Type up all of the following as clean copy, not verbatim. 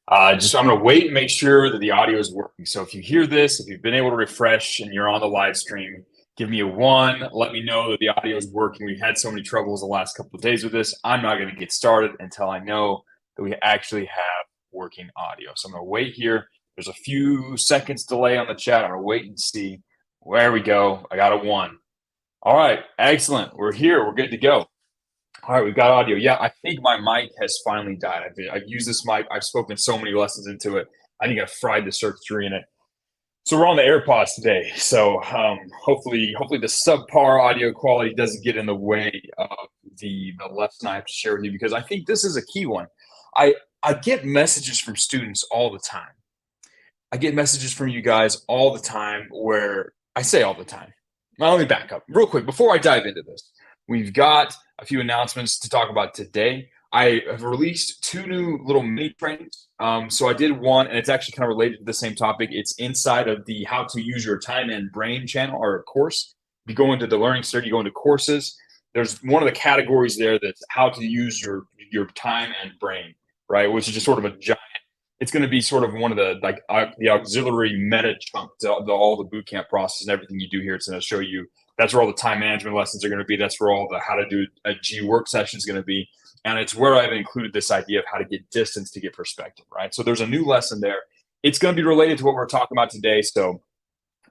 I'm going to wait and make sure that the audio is working. So if you hear this, if you've been able to refresh and you're on the live stream, give me a one. Let me know that the audio is working. We've had so many troubles the last couple of days with this. I'm not going to get started until I know that we actually have working audio. So I'm going to wait here. There's a few seconds delay on the chat. I'm going to wait and see. There we go. I got a one. All right. Excellent. We're here. We're good to go. All right, we've got audio. Yeah, I think my mic has finally died. I've used this mic. I've spoken so many lessons into it. I think I fried the circuitry in it. So we're on the AirPods today. So hopefully the subpar audio quality doesn't get in the way of the lesson I have to share with you, because I think this is a key one. I get messages from students all the time. I get messages from you guys all the time where I say all the time. Now, let me back up real quick before I dive into this. We've got a few announcements to talk about today. I have released two new little mini trainings. So I did one, and it's actually kind of related to the same topic. It's inside of the How to Use Your Time and Brain channel or course. If you go into the Learning Center, you go into courses. There's one of the categories there that's how to use your time and brain, right? Which is just sort of a giant. It's going to be sort of one of the the auxiliary meta chunk to all the boot camp process and everything you do here. It's going to show you. That's where all the time management lessons are going to be. That's where all the how to do a G work session is going to be. And it's where I've included this idea of how to get distance to get perspective, right? So there's a new lesson there. It's going to be related to what we're talking about today. So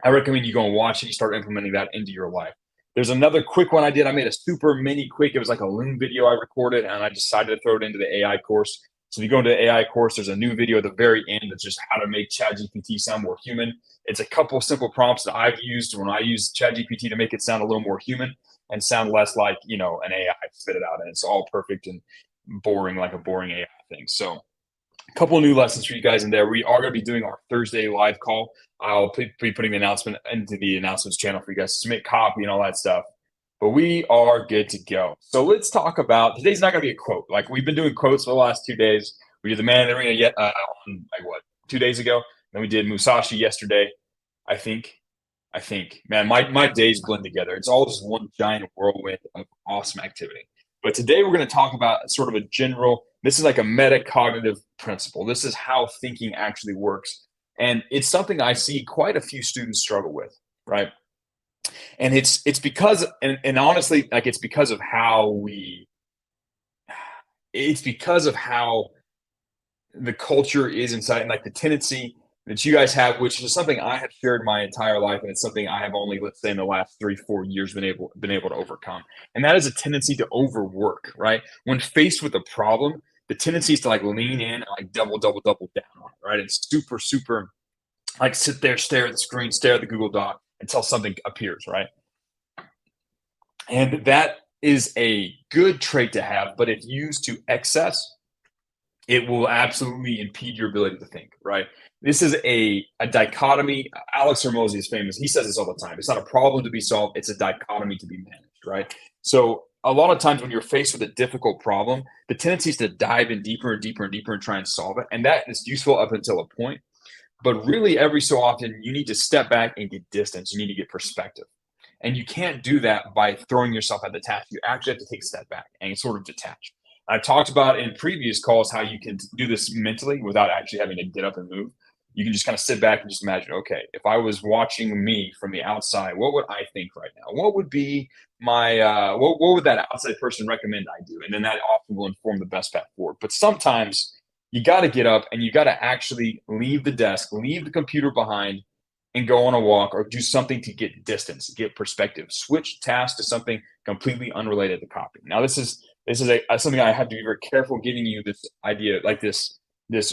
I recommend you go and watch it. You start implementing that into your life. There's another quick one I did. I made a super mini quick. It was like a Loom video I recorded, and I decided to throw it into the AI course. So if you go into the AI course, there's a new video at the very end that's just how to make ChatGPT sound more human. It's a couple simple prompts that I've used when I use ChatGPT to make it sound a little more human and sound less like, an AI spit it out. And it's all perfect and boring, like a boring AI thing. So a couple of new lessons for you guys in there. We are going to be doing our Thursday live call. I'll be putting the announcement into the announcements channel for you guys to submit copy and all that stuff. But we are good to go. So let's talk about today's not going to be a quote. Like we've been doing quotes for the last 2 days. We did the Man in the Arena on 2 days ago. Then we did Musashi yesterday. I think, man, my days blend together. It's all just one giant whirlwind of awesome activity. But today we're going to talk about sort of a general. This is like a metacognitive principle. This is how thinking actually works, and it's something I see quite a few students struggle with, right? And it's because and honestly, like it's because of how the culture is inside, and like the tendency that you guys have, which is something I have shared my entire life, and it's something I have only, let's say, in the last 3-4 years been able to overcome. And that is a tendency to overwork, right? When faced with a problem, the tendency is to like lean in and like double down on it, right? It's super like sit there, stare at the screen, stare at the Google Doc until something appears, right? And that is a good trait to have, but if used to excess, it will absolutely impede your ability to think, right? This is a dichotomy. Alex Hormozy is famous. He says this all the time. It's not a problem to be solved. It's a dichotomy to be managed, right? So a lot of times when you're faced with a difficult problem, the tendency is to dive in deeper and deeper and deeper and try and solve it. And that is useful up until a point. But really, every so often, you need to step back and get distance. You need to get perspective. And you can't do that by throwing yourself at the task. You actually have to take a step back and sort of detach. I've talked about in previous calls how you can do this mentally without actually having to get up and move. You can just kind of sit back and just imagine, okay, if I was watching me from the outside, what would I think right now? What would be my, what would that outside person recommend I do? And then that often will inform the best path forward. But sometimes you got to get up and you got to actually leave the desk, leave the computer behind, and go on a walk or do something to get distance, get perspective, switch tasks to something completely unrelated to copy. Now, this is something I have to be very careful giving you this idea, like this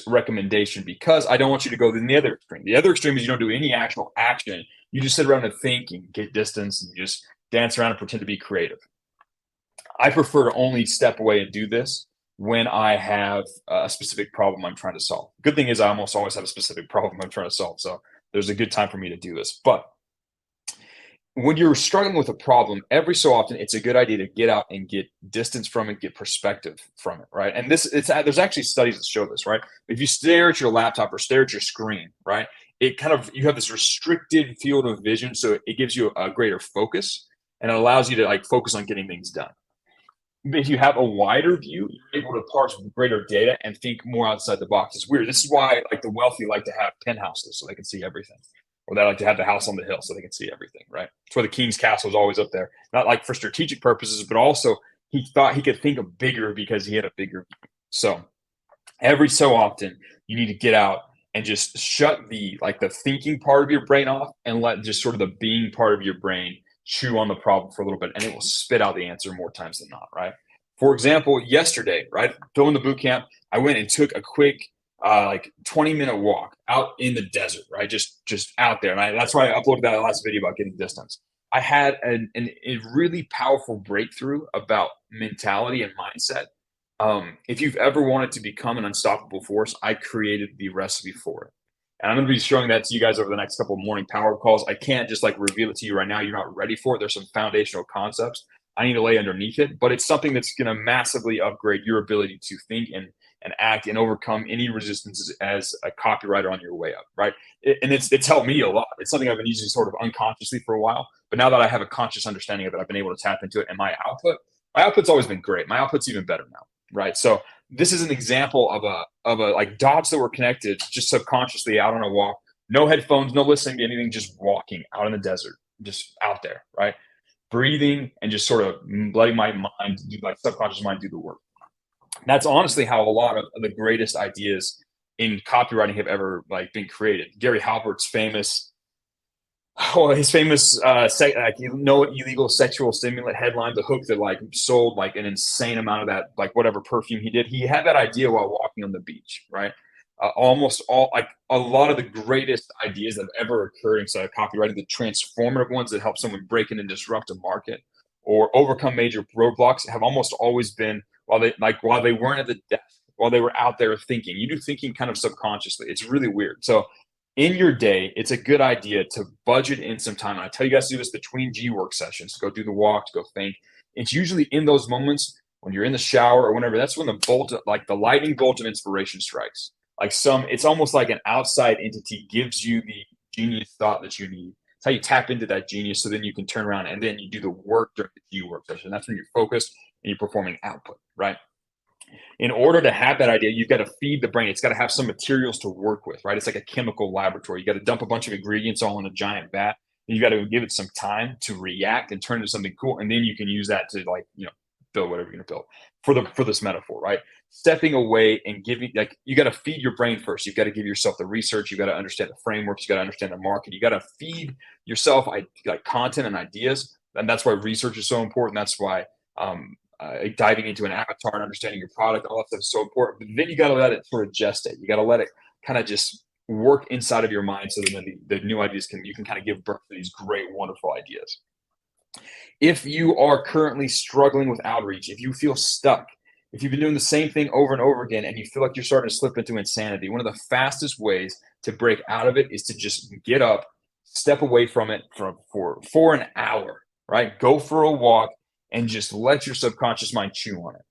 recommendation, because I don't want you to go to the other extreme. The other extreme is you don't do any actual action. You just sit around and think and get distance and just dance around and pretend to be creative. I prefer to only step away and do this when I have a specific problem I'm trying to solve. Good thing is I almost always have a specific problem I'm trying to solve. So there's a good time for me to do this. But when you're struggling with a problem, every so often it's a good idea to get out and get distance from it, get perspective from it, right? And there's actually studies that show this, right? If you stare at your laptop or stare at your screen, right, it kind of, you have this restricted field of vision, so it gives you a greater focus and it allows you to like focus on getting things done. if you have a wider view, you're able to parse greater data and think more outside the box. It's weird. This is why like the wealthy like to have penthouses so they can see everything. Or they like to have the house on the hill so they can see everything, right? That's why the king's castle is always up there. Not like for strategic purposes, but also he thought he could think of bigger because he had a bigger view. So every so often you need to get out and just shut the thinking part of your brain off and let just sort of the being part of your brain chew on the problem for a little bit, and it will spit out the answer more times than not, right? For example, yesterday, right, during the boot camp, I went and took a quick 20-minute walk out in the desert, right? Just out there. And that's why I uploaded that last video about getting distance. I had a really powerful breakthrough about mentality and mindset. If you've ever wanted to become an unstoppable force, I created the recipe for it. And I'm going to be showing that to you guys over the next couple of morning power calls. I can't just like reveal it to you right now. You're not ready for it. There's some foundational concepts I need to lay underneath it, but it's something that's going to massively upgrade your ability to think and act and overcome any resistances as a copywriter on your way up, right? It's helped me a lot. It's something I've been using sort of unconsciously for a while, but now that I have a conscious understanding of it, I've been able to tap into it. And my output's always been great. My output's even better now, right? So this is an example of a like dots that were connected just subconsciously out on a walk, no headphones, no listening to anything, just walking out in the desert, just out there, right? Breathing and just sort of letting my mind do my subconscious mind do the work. That's honestly how a lot of the greatest ideas in copywriting have ever like been created. Gary Halbert's famous, his famous no illegal sexual stimulant headline, the hook that like sold like an insane amount of that, like whatever perfume he did. He had that idea while walking on the beach, right? Almost all like a lot of the greatest ideas that have ever occurred inside of copywriting, the transformative ones that help someone break in and disrupt a market or overcome major roadblocks, have almost always been while they weren't at the desk, while they were out there thinking. You do thinking kind of subconsciously. It's really weird. So in your day, it's a good idea to budget in some time. And I tell you guys to do this between G work sessions, to go do the walk, to go think. It's usually in those moments when you're in the shower or whenever, that's when the lightning bolt of inspiration strikes. It's almost like an outside entity gives you the genius thought that you need. It's how you tap into that genius so then you can turn around and then you do the work during the G work session. That's when you're focused and you're performing output, right? In order to have that idea, you've got to feed the brain. It's got to have some materials to work with, right? It's like a chemical laboratory. You got to dump a bunch of ingredients all in a giant vat. And you got to give it some time to react and turn into something cool. And then you can use that to build whatever you're going to build for this metaphor, right? Stepping away and giving, like, you got to feed your brain first. You've got to give yourself the research. You got to understand the frameworks. You got to understand the market. You got to feed yourself like content and ideas. And that's why research is so important. That's why, diving into an avatar and understanding your product, all that stuff is so important. But then you got to let it sort of gestate. You got to let it kind of just work inside of your mind so that the new ideas you can kind of give birth to these great, wonderful ideas. If you are currently struggling with outreach, if you feel stuck, if you've been doing the same thing over and over again and you feel like you're starting to slip into insanity, one of the fastest ways to break out of it is to just get up, step away from it for an hour, right? Go for a walk and just let your subconscious mind chew on it.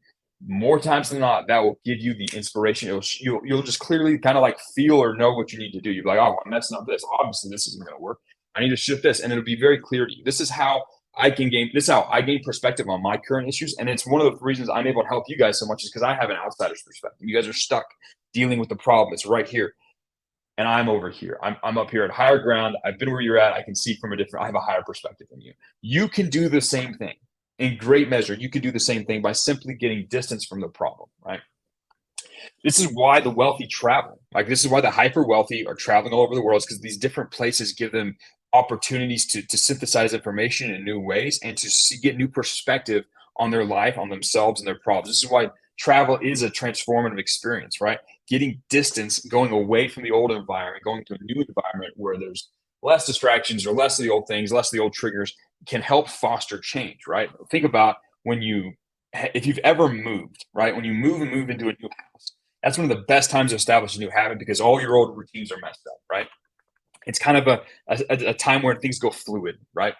More times than not, that will give you the inspiration. You'll just clearly kind of like feel or know what you need to do. You'll be like, oh, I'm messing up this. Obviously, this isn't going to work. I need to shift this. And it'll be very clear to you. This is how I gain perspective on my current issues. And it's one of the reasons I'm able to help you guys so much is because I have an outsider's perspective. You guys are stuck dealing with the problem. It's right here. And I'm over here. I'm up here at higher ground. I've been where you're at. I can see I have a higher perspective than you. You can do the same thing. In great measure, you could do the same thing by simply getting distance from the problem, right? This is why the wealthy travel. Like, this is why the hyper wealthy are traveling all over the world, because these different places give them opportunities to synthesize information in new ways and to get new perspective on their life, on themselves, and their problems. This is why travel is a transformative experience, right? Getting distance, going away from the old environment, going to a new environment where there's less distractions or less of the old things, less of the old triggers, can help foster change, right? Think about if you've ever moved, right? When you move into a new house, that's one of the best times to establish a new habit because all your old routines are messed up, right? It's kind of a time where things go fluid, right?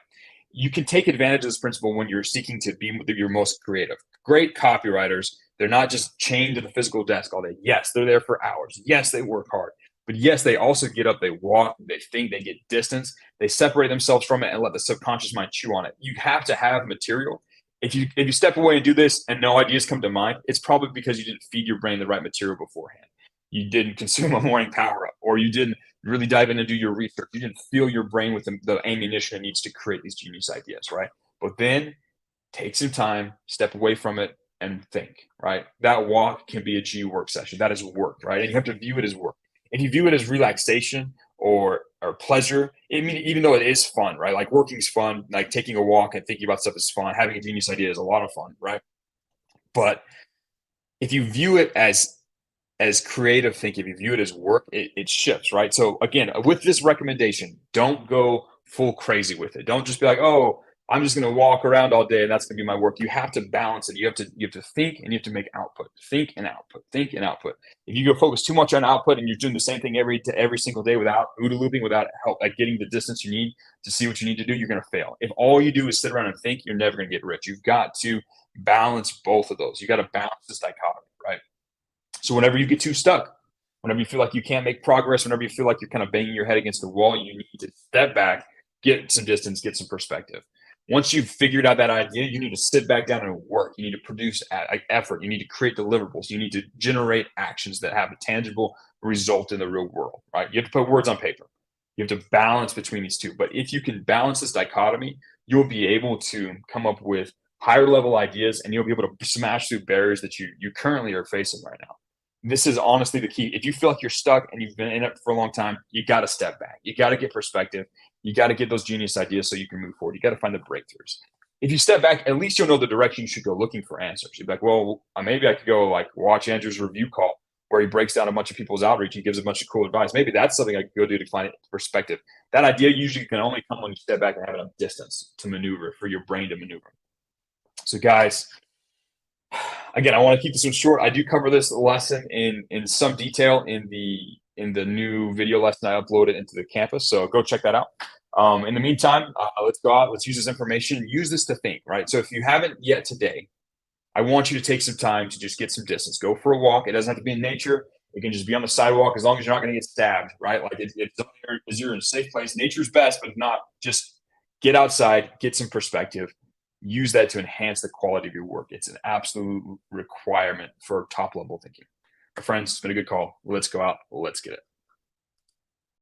You can take advantage of this principle when you're seeking to be your most creative. Great copywriters, they're not just chained to the physical desk all day. Yes, they're there for hours. Yes, they work hard. But yes, they also get up, they walk, they think, they get distance, they separate themselves from it and let the subconscious mind chew on it. You have to have material If you step away and do this and no ideas come to mind, it's probably because you didn't feed your brain the right material beforehand. You didn't consume a morning power up, or you didn't really dive in and do your research. You didn't fill your brain with the ammunition it needs to create these genius ideas, right? But then take some time, step away from it, and think, right? That walk can be a G work session. That is work, right? And you have to view it as work. If you view it as relaxation or pleasure, I mean, even though it is fun, right? Like working is fun, like taking a walk and thinking about stuff is fun. Having a genius idea is a lot of fun, right? But if you view it as creative thinking, if you view it as work, it shifts, right? So again, with this recommendation, don't go full crazy with it. Don't just be like, oh, I'm just going to walk around all day and that's going to be my work. You have to balance it. You have to think and you have to make output. Think and output. Think and output. If you go focus too much on output and you're doing the same thing every single day without OODA looping, without help, like getting the distance you need to see what you need to do, you're going to fail. If all you do is sit around and think, you're never going to get rich. You've got to balance both of those. You got to balance this dichotomy, right? So whenever you get too stuck, whenever you feel like you can't make progress, whenever you feel like you're kind of banging your head against the wall, you need to step back, get some distance, get some perspective. Once you've figured out that idea, you need to sit back down and work. You need to produce effort. You need to create deliverables. You need to generate actions that have a tangible result in the real world, right? You have to put words on paper. You have to balance between these two. But if you can balance this dichotomy, you'll be able to come up with higher level ideas and you'll be able to smash through barriers that you currently are facing right now. This is honestly the key. If you feel like you're stuck and you've been in it for a long time, you got to step back. You got to get perspective. You got to get those genius ideas so you can move forward. You got to find the breakthroughs. If you step back, at least you'll know the direction you should go looking for answers. You're like, well, maybe I could go like watch Andrew's review call where he breaks down a bunch of people's outreach and gives a bunch of cool advice. Maybe that's something I could go do to find perspective. That idea usually can only come when you step back and have enough distance to maneuver, for your brain to maneuver. So guys, again, I want to keep this one short. I do cover this lesson in some detail in the new video lesson I uploaded into the campus. So go check that out. In the meantime, let's go out. Let's use this information. Use this to think, right? So if you haven't yet today, I want you to take some time to just get some distance. Go for a walk. It doesn't have to be in nature. It can just be on the sidewalk as long as you're not going to get stabbed, right? Like you're in a safe place. Nature's best, but if not, just get outside, get some perspective. Use that to enhance the quality of your work. It's an absolute requirement for top level thinking. My friends, it's been a good call. Let's go out. Let's get it.